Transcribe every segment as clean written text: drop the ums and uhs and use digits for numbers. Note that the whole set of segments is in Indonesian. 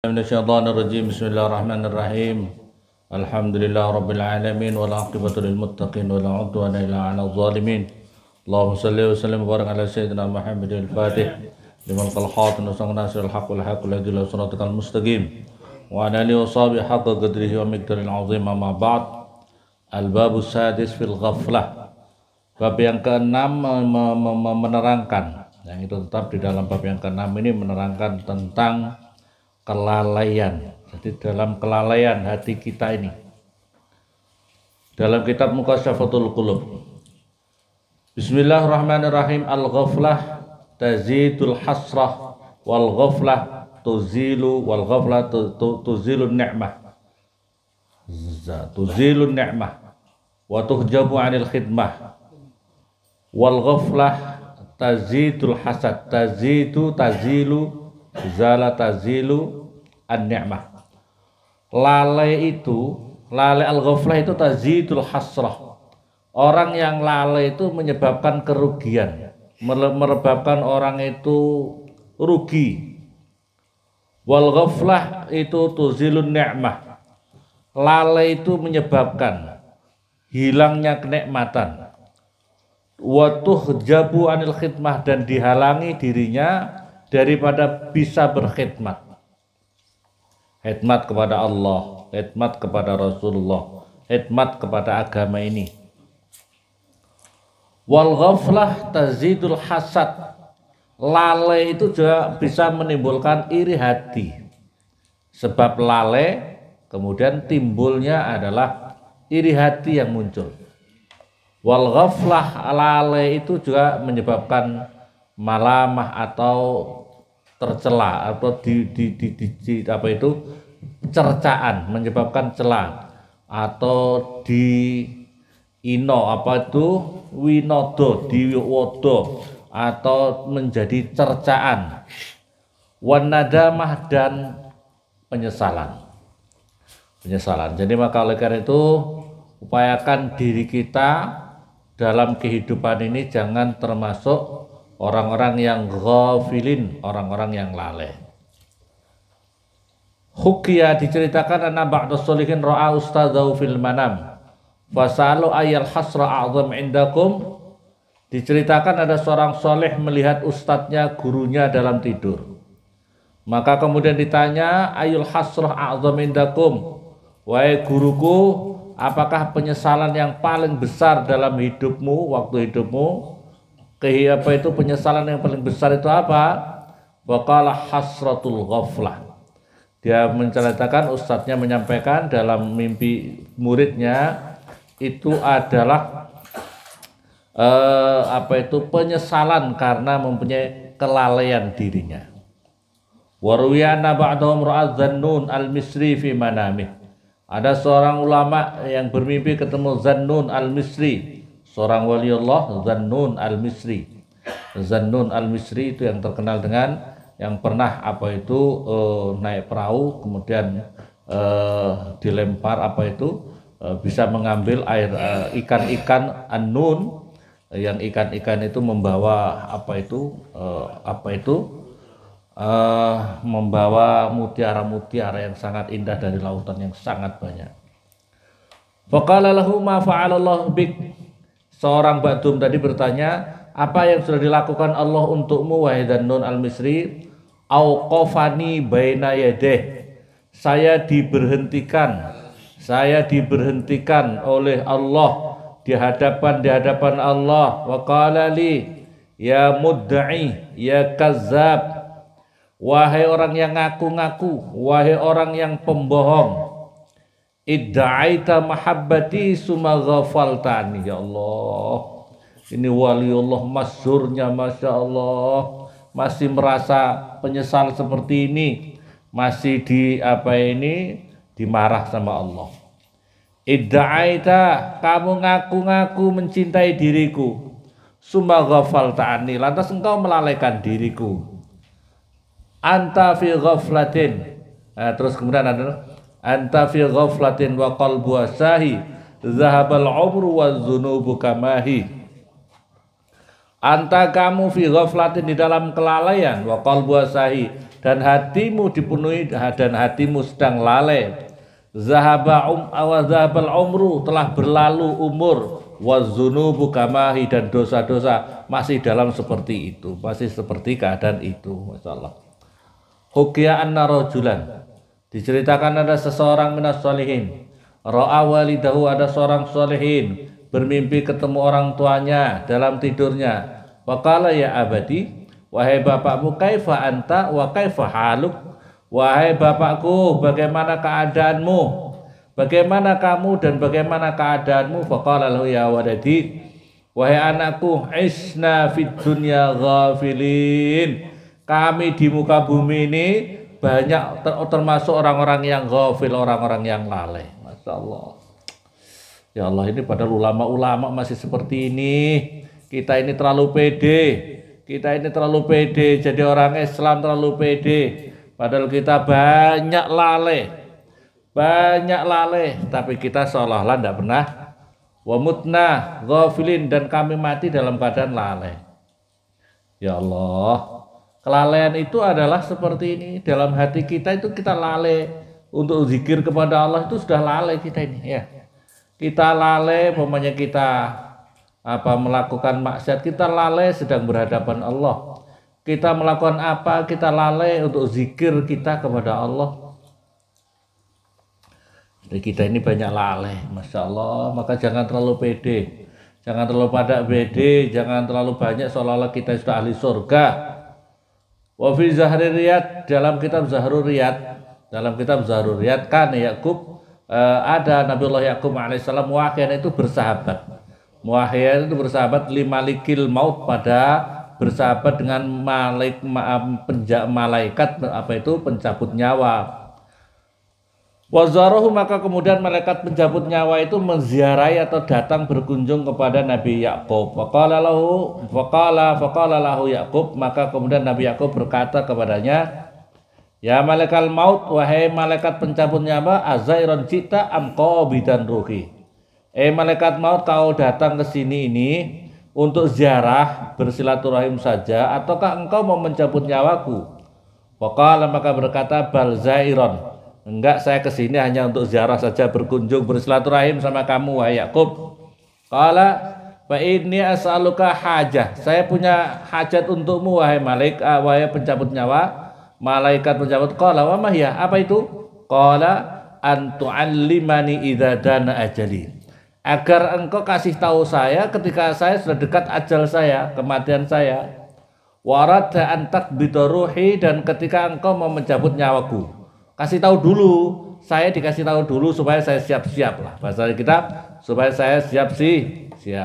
Minasyaitonirrajim. Bismillahirrahmanirrahim. Alhamdulillahirabbil alamin wal aqibatu lil muttaqin wala udwana illa 'alal zalimin. Allahumma shalli wa sallim wa barik ala sayyidina Muhammadil Fatih liman qal khatim wa nasrul haqq wal haqq ladzi la siratal mustaqim wa ala alihi wa sahbihi haqqa qadrihi wa miqdaril 'azim. Amma ba'd. Al-babus sadis fil ghaflah. Bab yang ke-6 menerangkan, yang itu tetap di dalam bab yang ke-6 ini menerangkan tentang kelalaian. Jadi dalam kelalaian hati kita ini. Dalam kitab Muqasyafatul Qulub. Bismillahirrahmanirrahim. Al-ghaflah tazidul hasrah wal ghaflah tuzilu wal ghaflah tuzilun ni'mah. Tuzilun ni'mah wa tuhjabu 'anil khidmah. Wal ghaflah tazidul hasad, tazilu zala tazilu an-ni'mah. Lalai al-ghaflah itu tazidul hasrah. Orang yang lalai itu menyebabkan kerugian, menyebabkan orang itu rugi. Wal ghaflah itu tuzilun ni'mah. Lalai itu menyebabkan hilangnya kenikmatan. Wa tuhjabu anil khidmah, dan dihalangi dirinya daripada bisa berkhidmat. Khidmat kepada Allah, khidmat kepada Rasulullah, khidmat kepada agama ini. Wal ghaflah tazidul hasad. Lalai itu juga bisa menimbulkan iri hati. Sebab lalai kemudian timbulnya adalah iri hati yang muncul. Wal ghaflah, lalai itu juga menyebabkan malamah atau tercela atau cercaan, menyebabkan cela atau winodo, diwodo atau menjadi cercaan. Wan nadamah, dan penyesalan. Jadi maka oleh karena itu upayakan diri kita dalam kehidupan ini jangan termasuk orang-orang yang ghafilin, orang-orang yang lalai. Hukiya, diceritakan anna ba'da sholihin ra'a ustadzahu fil manam fasalu ayyal hasra a'zam indakum. Diceritakan ada seorang soleh melihat ustadznya, gurunya dalam tidur. Maka kemudian ditanya, ayyul hasrah a'zam indakum, wahai guruku, apakah penyesalan yang paling besar dalam hidupmu, waktu hidupmu? Penyesalan yang paling besar itu apa? Waqala hasratul ghaflah. Dia menceritakan, ustadznya menyampaikan dalam mimpi muridnya, itu adalah penyesalan karena mempunyai kelalaian dirinya. Warwiyana ba'dahum ra'a Zannun al-Misri fi manamih. Ada seorang ulama yang bermimpi ketemu Zannun al-Misri, seorang wali Allah, Zannun al-Misri. Zannun al-Misri itu yang terkenal dengan yang pernah naik perahu kemudian dilempar bisa mengambil air ikan-ikan an-nun, yang ikan-ikan itu membawa membawa mutiara-mutiara yang sangat indah dari lautan yang sangat banyak. Faqala lahu ma fa'alallahu bik. Seorang Ba'dum tadi bertanya, apa yang sudah dilakukan Allah untukmu wahai Zannun al-Misri? Auqafani baina yadeh. Saya diberhentikan oleh Allah di hadapan Allah. Wa qala li ya mudda'i ya kazzab. Wahai orang yang ngaku-ngaku, wahai orang yang pembohong, idda'aita mahabbati summa ghafaltani. Ya Allah, ini waliullah masyhurnya, Masya Allah, masih merasa penyesal seperti ini, masih dimarah sama Allah. Idda'aita, kamu ngaku-ngaku mencintai diriku, summa ghafaltani, lantas engkau melalaikan diriku. Anta fi ghaflatin. Terus kemudian ada anta fi ghaflatin wa qalbu asahi zahabal umru wa dzunubu kamahi. Anta kamu fi ghaflatin, di dalam kelalaian, wa qalbu asahi, dan hatimu dipenuhi dan hatimu sedang lalai. Zahabal umru, telah berlalu umur, wazunubu kamahi, dan dosa-dosa masih dalam seperti itu, masih seperti keadaan itu. Masyaallah. Hukiya anna rajulan, diceritakan ada seseorang minas sholihin, ra'a walidahu, ada seorang sholihin bermimpi ketemu orang tuanya dalam tidurnya. Waqala ya abadi, wahai bapakku, kaifa anta wa kaifa haluk, wahai bapakku, bagaimana keadaanmu, bagaimana kamu dan bagaimana keadaanmu. Faqala lahu ya waladi, wahai anakku, isna fid dunya ghafilin, kami di muka bumi ini banyak termasuk orang-orang yang ghafil, orang-orang yang lalai. Masya Allah. Ya Allah, ini padahal ulama-ulama masih seperti ini. Kita ini terlalu pede, kita ini terlalu pede, jadi orang Islam terlalu pede. Padahal kita banyak lalai, tapi kita seolah-olah tidak pernah. Wa mutna ghafilin, dan kami mati dalam keadaan lalai. Ya Allah, kelalaian itu adalah seperti ini. Dalam hati kita itu kita lalai untuk zikir kepada Allah, itu sudah lalai kita ini ya. Kita lalai, umpamanya kita melakukan maksiat, kita lalai sedang berhadapan Allah. Kita melakukan apa, kita lalai untuk zikir kita kepada Allah. Jadi kita ini banyak lalai, Masya Allah. Maka jangan terlalu pede, jangan terlalu pada pede, jangan terlalu banyak seolah-olah kita sudah ahli surga. Wa fi Zahri Riyad, dalam kitab Zahrul Riyad, kan Yakub, ada Nabiullah Yakub alaihissalam wahyan itu bersahabat. Wahyan itu bersahabat limalikil maut, pada bersahabat dengan malaikat pencabut nyawa. Wazarahu, maka kemudian malaikat pencabut nyawa itu menziarahi atau datang berkunjung kepada Nabi Yakub. Faqala lahu Yakub, maka kemudian Nabi Yakub berkata kepadanya, ya malaikat maut, wahai malaikat pencabut nyawa, azairon cita am qabidan ruhi. Malaikat maut, kau datang ke sini ini untuk ziarah bersilaturahim saja, ataukah engkau mau mencabut nyawaku? Faqala, maka berkata, bal zairon, enggak, saya ke sini hanya untuk ziarah saja, berkunjung bersilaturahim sama kamu wahai Yakub. Qala fa inni as'aluka hajah, saya punya hajat untukmu wahai wahai pencabut nyawa, malaikat pencabut. Qala wa ma hiya, apa itu? Qala an tu'allimani idza dana ajali, agar engkau kasih tahu saya ketika saya sudah dekat ajal saya, kematian saya. Warada an takbida ruhi, dan ketika engkau mau mencabut nyawaku, kasih tahu dulu, saya dikasih tahu dulu supaya saya siap-siap lah, bahasa kita, supaya saya siap.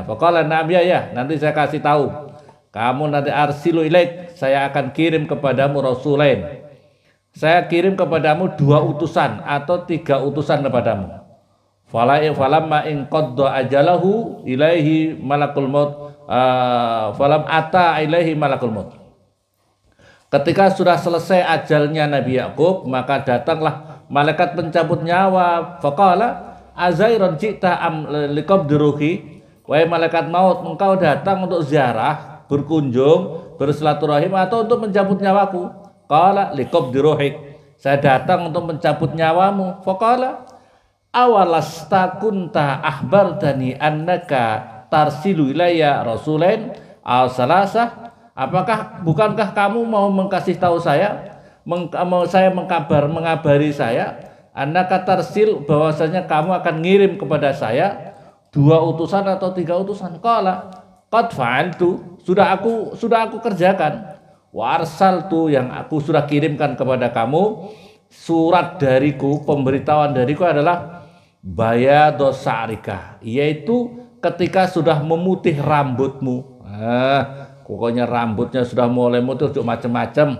Faqala na'am, ya, nanti saya kasih tahu. Kamu nanti arsilu ilaik, saya akan kirim kepadamu rasulain. Saya kirim kepadamu 2 utusan atau 3 utusan kepadamu. Falamma in qadda ajalahu ilaihi malakul maut, falam ata ilaihi malakul maut. Ketika sudah selesai ajalnya Nabi Yakub, maka datanglah malaikat pencabut nyawa. Faqala azairon ji'ta am liqabdiruhi, wahai malaikat maut, engkau datang untuk ziarah, berkunjung, bersilaturahim, atau untuk mencabut nyawaku? Qala liqabdiruhik, saya datang untuk mencabut nyawamu. Faqala awalasta kunta ahbartani annaka tarsilu ilayya rasulain aw salasah, bukankah kamu mau mengkasih tahu saya, mengabari saya, annaka tarsil, bahwasanya kamu akan ngirim kepada saya 2 utusan atau 3 utusan? Qala qad fa'altu, sudah aku kerjakan. Wa arsaltu, yang aku sudah kirimkan kepada kamu, surat dariku, pemberitahuan dariku adalah bayados sa'rika, yaitu ketika sudah memutih rambutmu. Pokoknya rambutnya sudah mulai mutih, macam-macam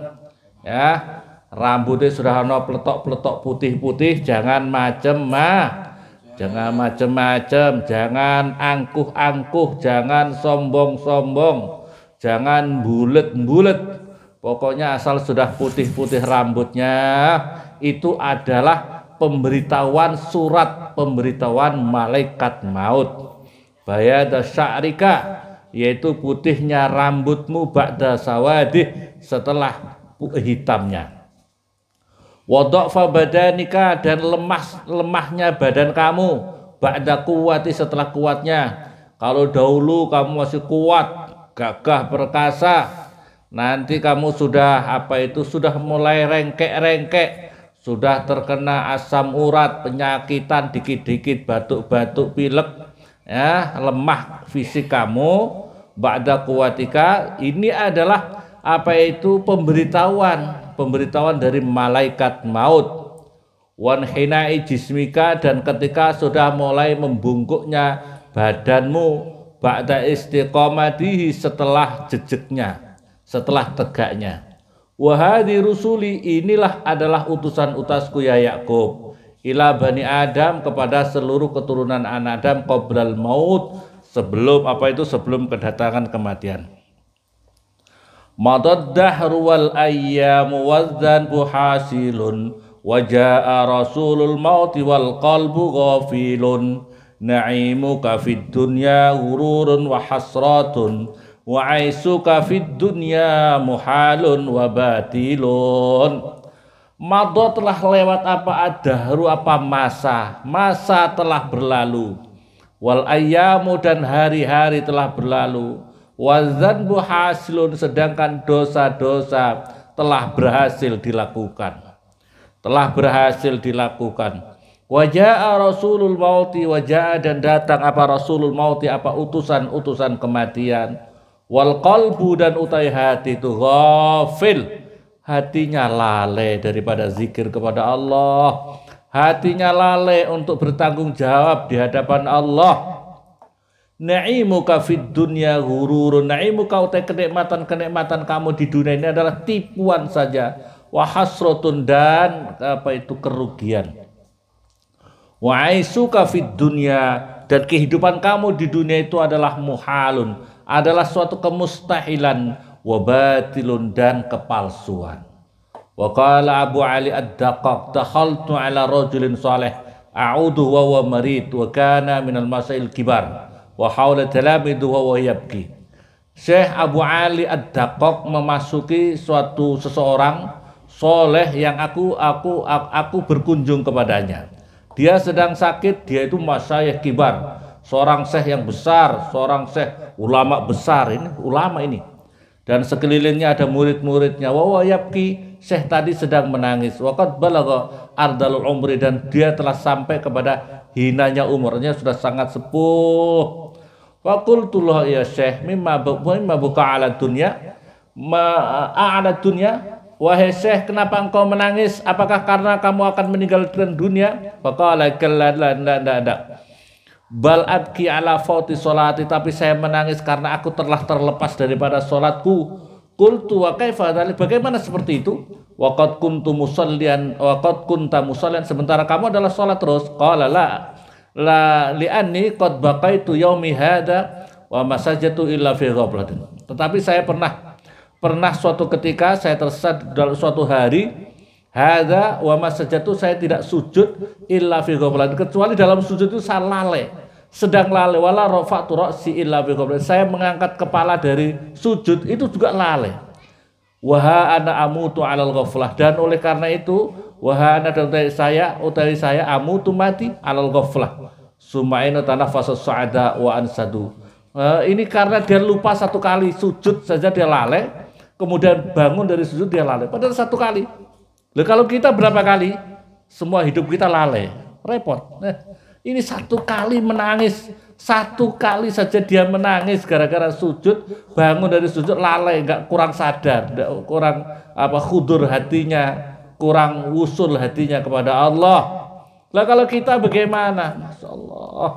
ya, rambutnya sudah peletok-peletok putih-putih, jangan macam-macam, jangan angkuh-angkuh, jangan sombong-sombong, jangan bulet-bulet. Pokoknya asal sudah putih-putih rambutnya, itu adalah pemberitahuan, surat pemberitahuan malaikat maut. Bayada sya'rika, yaitu putihnya rambutmu, ba'da sawadih, setelah hitamnya. wa dha'fa badanika, dan lemahnya badan kamu, ba'da quwwati, setelah kuatnya. Kalau dahulu kamu masih kuat, gagah perkasa, nanti kamu sudah sudah mulai rengkek-rengkek, sudah terkena asam urat, penyakitan, dikit-dikit batuk-batuk, pilek, ya, lemah fisik kamu. Ba'da quwwatika, ini adalah pemberitahuan dari malaikat maut. Wan hinai jismika, dan ketika sudah mulai membungkuknya badanmu, ba'da istiqomatihi, setelah jejeknya, setelah tegaknya. Wahadi rusuli, inilah adalah utusan-utasku ya Yakub, ila bani Adam, kepada seluruh keturunan anak Adam, qoblal maut, sebelum sebelum kedatangan kematian. Madad dahru wal ayyamu wadzanbu hasilun, wa jaa rasulul mauti wal qalbu ghafilun, na'imuka fid dunya ghururun wa hasratun, wa aisuka fid dunya muhalun wa batilun. Madad, telah lewat ad-dahru, masa telah berlalu, wal ayyamu, dan hari-hari telah berlalu, wadzanbu hasilun, sedangkan dosa-dosa telah berhasil dilakukan. Wajaa rasulul mauti, wajaa, dan datang rasulul mauti, utusan kematian. Wal qalbu, dan utai hati itu ghafil, hatinya lalai daripada zikir kepada Allah, hatinya lalai untuk bertanggung jawab di hadapan Allah. Na'imuka fid dunya ghururun, na'imuka, utai kenikmatan kamu di dunia ini adalah tipuan saja. Wa hasratun, dan kerugian. Wa aisuka fid dunya, dan kehidupan kamu di dunia itu adalah muhalun, adalah suatu kemustahilan. Wa batilun, dan kepalsuan. Wa qala Abu Ali ad-Daqqaq, dakhaltu ala rajulin salih a'udu wa huwa marid wa kana minal masail kibar wa hawla talamidu wa huwa yabki. Syekh Abu Ali ad-Daqqaq memasuki seseorang soleh yang aku berkunjung kepadanya. Dia sedang sakit, dia itu masyayikh kibar, seorang syekh yang besar, seorang syekh ulama besar, ini ulama ini. Dan sekelilingnya ada murid-muridnya. Wa huwa yabki, syekh tadi sedang menangis. Waqad balagha ardalul umri, dan dia telah sampai kepada hinanya umurnya, sudah sangat sepuh. Wa qultu lahu ya syekh, mimma buka ala dunya, ala dunya, wahai syekh, kenapa engkau menangis? Apakah karena kamu akan meninggalkan dunia? Faqala kalla, la. Bal abki ala fauti sholati, tapi saya menangis karena aku telah terlepas daripada sholatku. Qultu wa kaifa dzalik, bagaimana seperti itu? Wa qad kuntu musallian, wa qad kunta musallian, sementara kamu adalah sholat terus. Qala la li'anni qad baqaitu yaumi hadza wa masajatu illa fi ghaflatin. Tetapi saya pernah suatu ketika saya tersesat dalam suatu hari, hadza wa masajatu, saya tidak sujud illa fi ghaflatin, kecuali dalam sujud itu saya lalai, sedang lalai. Wala rafa'tu ra'si illa fi ghaflatin, saya mengangkat kepala dari sujud itu juga lalai. Wa ana amutu 'alal ghaflah, dan oleh karena itu wahana, dan utawi saya amutu, mati, 'alal ghaflah. Sumaina tanafasus sa'ada wa ansadu. Ini karena dia lupa satu kali sujud saja dia lalai, kemudian bangun dari sujud dia lalai, padahal satu kali. Loh, kalau kita berapa kali? Semua hidup kita lalai, repot. Ini satu kali menangis, satu kali saja dia menangis gara-gara sujud, bangun dari sujud lalai, enggak, kurang sadar, kurang khudur hatinya, kurang wusul hatinya kepada Allah. Lah kalau kita bagaimana? Masya Allah,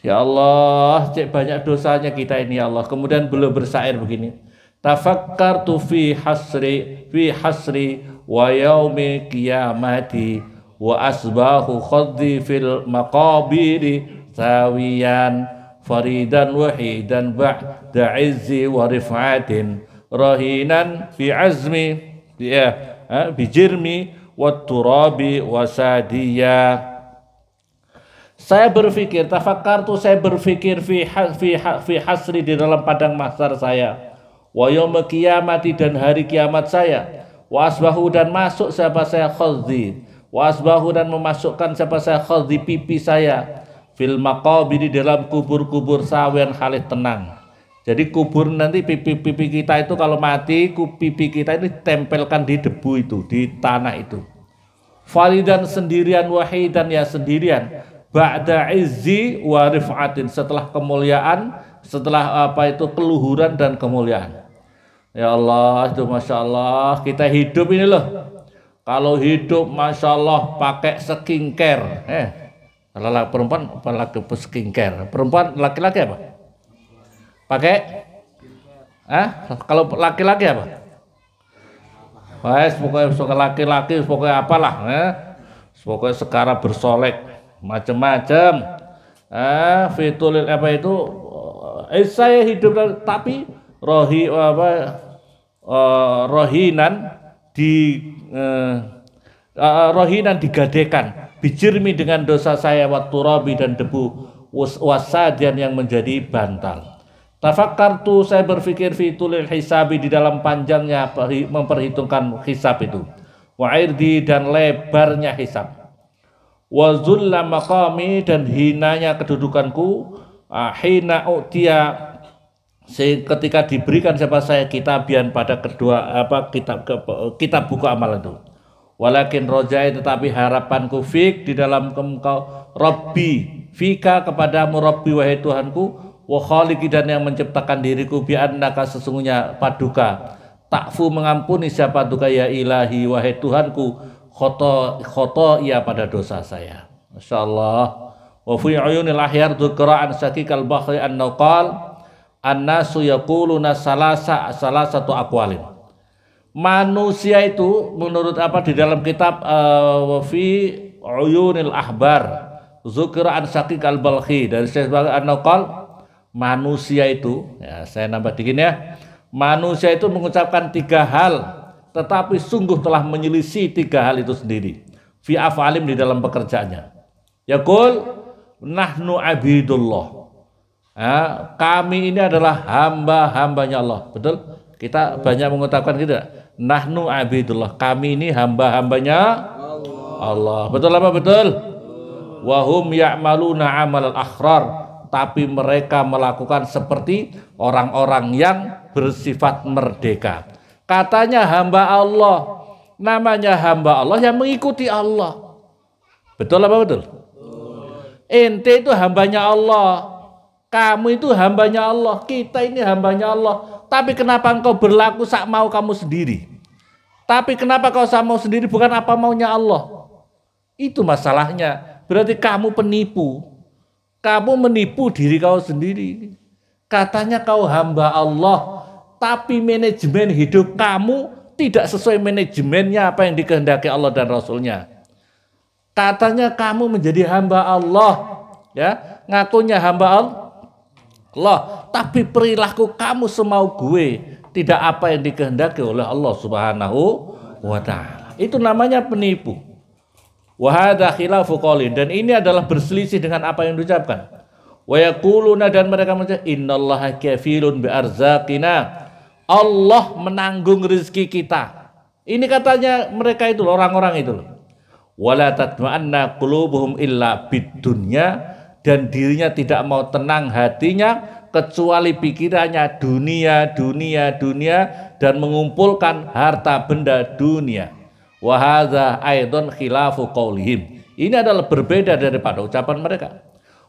ya Allah, cek banyak dosanya kita ini ya Allah. Kemudian beliau bersair begini, tafakkartu fi hasri wa yaumi qiyamati wa asbahu khaddi fil maqabiri sawiyan faridan wahidan ba'da izzi wa rif'atin rahinan fi azmi bijirmi wat turabi wasadiya. Saya berpikir, tafakkartu, saya berpikir fi hasri, di dalam padang mahsyar saya, wa yaumil qiyamati, dan hari kiamat saya, Wa asbahu dan masuk siapa saya khadhi. Wa asbahu dan memasukkan siapa saya khadhi pipi saya fil maqabir di dalam kubur-kubur sawen halih tenang. Jadi kubur nanti pipi-pipi kita itu kalau mati, pipi kita ini tempelkan di debu itu, di tanah itu. Faridan sendirian, wahidan ya sendirian. Ba'da izzi wa rif'atin, setelah kemuliaan, setelah apa itu keluhuran dan kemuliaan. Ya Allah, itu Masya Allah, kita hidup ini loh. Kalau hidup Masya Allah pakai skincare. Kalau perempuan apa laki skincare? Perempuan laki-laki apa? Pakai? Kalau laki-laki apa? Wes pokoknya laki-laki pokoknya apalah, pokoknya sekarang bersolek macam-macam. Fitulil apa itu? Saya hidup tapi rohinan digadekan bijirmi dengan dosa saya waturabi dan debu wasadian yang menjadi bantal. Tafakkartu, saya berpikir fitulil hisabi di dalam panjangnya memperhitungkan hisab itu, wa irdi dan lebarnya hisab, wa zulla maqami dan hinanya kedudukanku, hina utia ketika diberikan siapa saya kitabian pada kedua kitab buku amal itu. Walakin rojai tetapi harapanku fik di dalam engkau Rabbi fika kepadamu Rabbi wahai Tuhanku, wa khaliqi dan yang menciptakan diriku, bi annaka sesungguhnya paduka takfu mengampuni siapa duka ya ilahi wahai Tuhanku khoto ia pada dosa saya. Masyaallah. Wa fi uyunil ahyar dzukra an sakikal bahri an-naqal annasu yaquluna salasatu aqwalin. Manusia itu menurut apa di dalam kitab wa fi uyunil ahbar dzukra an sakikal balhi dari Syekh an-naqal, manusia itu, ya saya nambah dikit ya, manusia itu mengucapkan 3 hal tetapi sungguh telah menyelisih 3 hal itu sendiri fi af'alim di dalam pekerjaannya. Yaqul nahnu abidullah, kami ini adalah hamba-hambanya Allah. Betul? Kita banyak mengucapkan gitu, nahnu abidullah, kami ini hamba-hambanya Allah. Betul apa betul? Wahum ya'maluna amal al-akhrar, tapi mereka melakukan seperti orang-orang yang bersifat merdeka. Katanya hamba Allah, namanya hamba Allah yang mengikuti Allah. Betul apa betul? Ente itu hambanya Allah, kamu itu hambanya Allah, kita ini hambanya Allah. Tapi kenapa engkau berlaku sak mau kamu sendiri? Tapi kenapa kau sak mau sendiri bukan apa maunya Allah? Itu masalahnya. Berarti kamu penipu. Kamu menipu diri kau sendiri. Katanya kau hamba Allah, tapi manajemen hidup kamu tidak sesuai manajemennya apa yang dikehendaki Allah dan Rasulnya. Katanya kamu menjadi hamba Allah, ya, ngakunya hamba Allah, tapi perilaku kamu semau gue, tidak apa yang dikehendaki oleh Allah Subhanahu wa Ta'ala. Itu namanya penipu. Wahada khilafu qaulin, dan ini adalah berselisih dengan apa yang diucapkan. Wa yaquluna, dan mereka mengucapkan innallaha kafilun bi arzaqina, Allah menanggung rezeki kita. Ini katanya mereka itu, orang-orang itu. Wala tatma'anna qulubuhum illa bidunya, dan dirinya tidak mau tenang hatinya kecuali pikirannya dunia, dunia, dunia, dan mengumpulkan harta benda dunia. Wa hadza aidan khilafu qaulihim, ini adalah berbeda daripada ucapan mereka.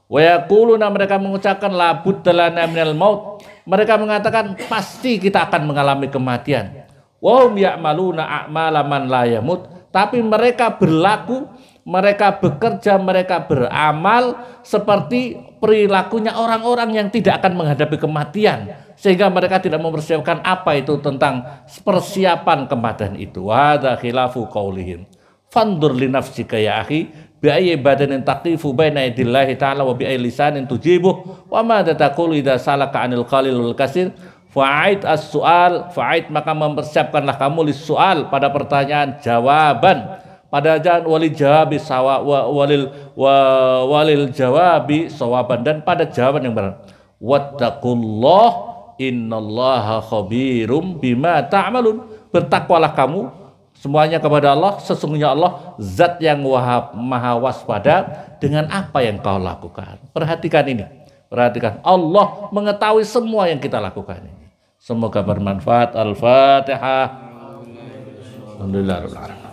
Wa yaquluna, mereka mengucapkan la buddalana minal maut, mereka mengatakan pasti kita akan mengalami kematian. Wa hum ya'maluna a'mala man la yamut, tapi mereka berlaku, mereka bekerja, mereka beramal seperti perilakunya orang-orang yang tidak akan menghadapi kematian, sehingga mereka tidak mempersiapkan apa itu tentang persiapan kematian itu. Wa hadza khilafu qaulihim. Fandur li nafsika ya akhi bi ayyi badanin taqifu baina yadillahi ta'ala wa bi ayyi lisanin tujibuh wa ma taqulu idza salaka 'anil qalil wal kasir fa'id as-su'al fa'id, maka mempersiapkanlah kamu lis soal pada pertanyaan jawaban, pada jawaban walil jawabi sawa walil jawabi sawaban, dan pada jawaban yang benar. Wattaqullah innallaha khabirum bima ta'malun, bertakwalah kamu, Semuanya kepada Allah. Sesungguhnya Allah zat yang maha waspada dengan apa yang kau lakukan. Perhatikan ini. Perhatikan. Allah mengetahui semua yang kita lakukan ini. Semoga bermanfaat. Al-Fatihah. Alhamdulillah.